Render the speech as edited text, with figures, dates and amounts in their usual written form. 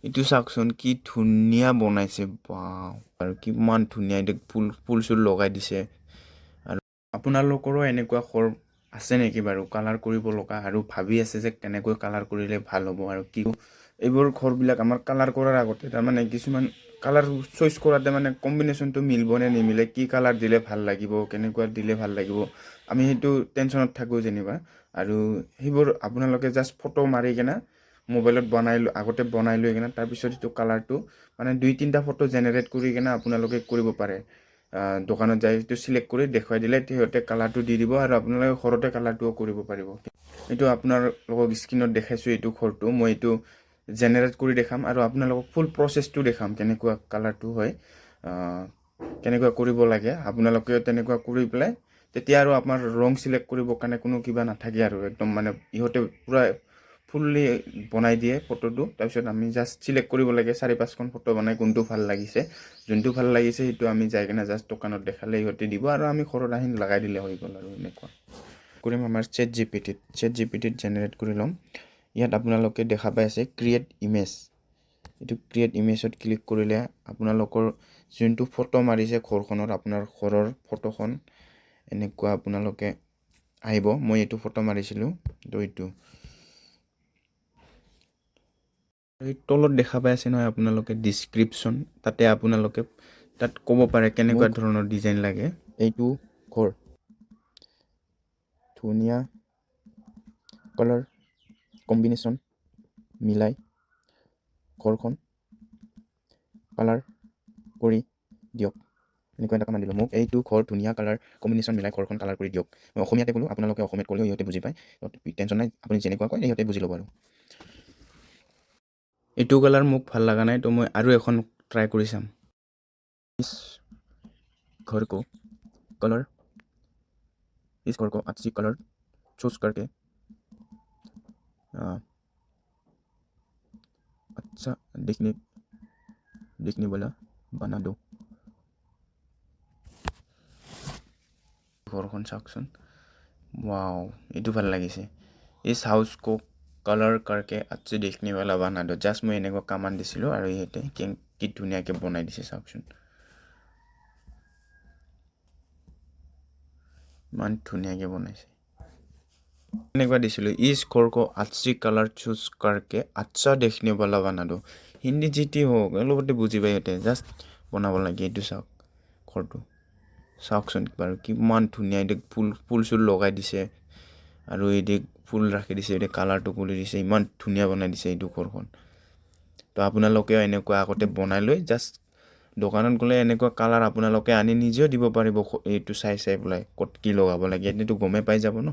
এইটো চাওকচোন কি ধুনীয়া বনাইছে বাও আৰু কিমান ধুনীয়া এইটো ফুল চুল লগাই দিছে আৰু আপোনালোকৰো এনেকুৱা ঘৰ আছে নেকি বাৰু কালাৰ কৰিব লগা আৰু ভাবি আছে যে কেনেকৈ কালাৰ কৰিলে ভাল হ'ব আৰু কি এইবোৰ ঘৰবিলাক আমাৰ কালাৰ কৰাৰ আগতে তাৰমানে কিছুমান কালাৰ চইচ কৰাতে মানে কম্বিনেশ্যনটো মিলিব নে নিমিলে কি কালাৰ দিলে ভাল লাগিব কেনেকুৱা দিলে ভাল লাগিব আমি সেইটো টেনশ্যনত থাকোঁ যেনিবা আৰু সেইবোৰ আপোনালোকে জাষ্ট ফটো মাৰি কিনে মোবাইলত আগতে বনাই লৈ কিনে তাৰপিছত সেইটো কালাৰটো মানে 2-3টা ফটো জেনেৰেট কৰি কিনে আপোনালোকে কৰিব পাৰে দোকানত যাই সেইটো চিলেক্ট কৰি দেখুৱাই দিলে সিহঁতে কালাৰটো দি দিব আৰু আপোনালোকে ঘৰতে কালাৰটোও কৰিব পাৰিব এইটো আপোনালোকক স্ক্ৰীনত দেখাইছোঁ এইটো ঘৰটো মই এইটো জেনেৰেট কৰি দেখাম আৰু আপোনালোকক ফুল প্ৰচেছটো দেখাম কেনেকুৱা কালাৰটো হয় কেনেকুৱা কৰিব লাগে আপোনালোকে তেনেকুৱা কৰি পেলাই তেতিয়া আৰু আপোনাৰ ৰং চিলেক্ট কৰিবৰ কাৰণে কোনো কিবা নাথাকে আৰু একদম মানে ইহঁতে পূৰা ফুল্লি বনাই দিয়ে ফটোটো তাৰপিছত আমি জাষ্ট চিলেক্ট কৰিব লাগে 4-5খন ফটো বনাই কোনটো ভাল লাগিছে যোনটো ভাল লাগিছে সেইটো আমি যাই কিনে জাষ্ট দোকানত দেখালে ইহঁতে দিব আৰু আমি ঘৰত আহি লগাই দিলে হৈ গ'ল আৰু এনেকুৱা কৰিম আমাৰ চেট জিপিটিত জেনেৰেট কৰি ল'ম ইয়াত আপোনালোকে দেখা পাই আছে ক্ৰিয়েট ইমেজ এইটো ক্ৰিয়েট ইমেজত ক্লিক কৰিলে আপোনালোকৰ যোনটো ফটো মাৰিছে ঘৰখনৰ আপোনাৰ ঘৰৰ ফটোখন এনেকুৱা আপোনালোকে আহিব মই এইটো ফটো মাৰিছিলোঁ তো এইটো এই তলত দেখা পাই আছে নহয় আপোনালোকে ডিছক্ৰিপশ্যন তাতে আপোনালোকে তাত ক'ব পাৰে কেনেকুৱা ধৰণৰ ডিজাইন লাগে এইটো ঘৰ ধুনীয়া কালাৰ কম্বিনেশ্যন মিলাই ঘৰখন কালাৰ কৰি দিয়ক এনেকুৱা এটা কামান দিলোঁ মোক এইটো ঘৰ ধুনীয়া কালাৰ কম্বিনেশ্যন মিলাই ঘৰখন কালাৰ কৰি দিয়ক মই অসমীয়াতে ক'লোঁ আপোনালোকে অসমীয়াত ক'লেও ইহঁতে বুজি পায় টেনশ্যন নাই আপুনি যেনেকুৱা কয় সিহঁতে বুজি ল'ব আৰু এইটো কালাৰ মোক ভাল লগা নাই তো মই আৰু এখন ট্ৰাই কৰি চাম इस घर को कलर इस घर को अच्छी कलर चूज करके अच्छा दिखने वाला बना दो घरখন চাওকচোন वाओ এইটো ভাল লাগিছে इस हाउस को कलर करके अच्छे देखने वाला बना दो জাষ্ট মই এনেকুৱা কামান দিছিলোঁ আৰু ইহঁতে কি ধুনীয়াকৈ বনাই দিছে চাওকচোন ইমান ধুনীয়াকৈ বনাইছে এনেকুৱা দিছিলোঁ इस घर को अच्छी कलर चूज करके अच्छा देखने वाला बना दो হিন্দী যিটি হওক লগতে বুজি পাই সিহঁতে জাষ্ট বনাব লাগে এইটো চাওক ঘৰটো চাওকচোন বাৰু কিমান ধুনীয়া এইটো ফুল চুল লগাই দিছে আৰু এইটো ফুল ৰাখি দিছে এইটো কালাৰটো কৰি দিছে ইমান ধুনীয়া বনাই দিছে এইটো ঘৰখন তো আপোনালোকেও এনেকুৱা আগতে বনাই লৈ জাষ্ট দোকানত গ'লে এনেকুৱা কালাৰ আপোনালোকে আনি নিজেও দিব পাৰিব এইটো চাই পেলাই ক'ত কি লগাব লাগে এনেতো গমেই পাই যাব ন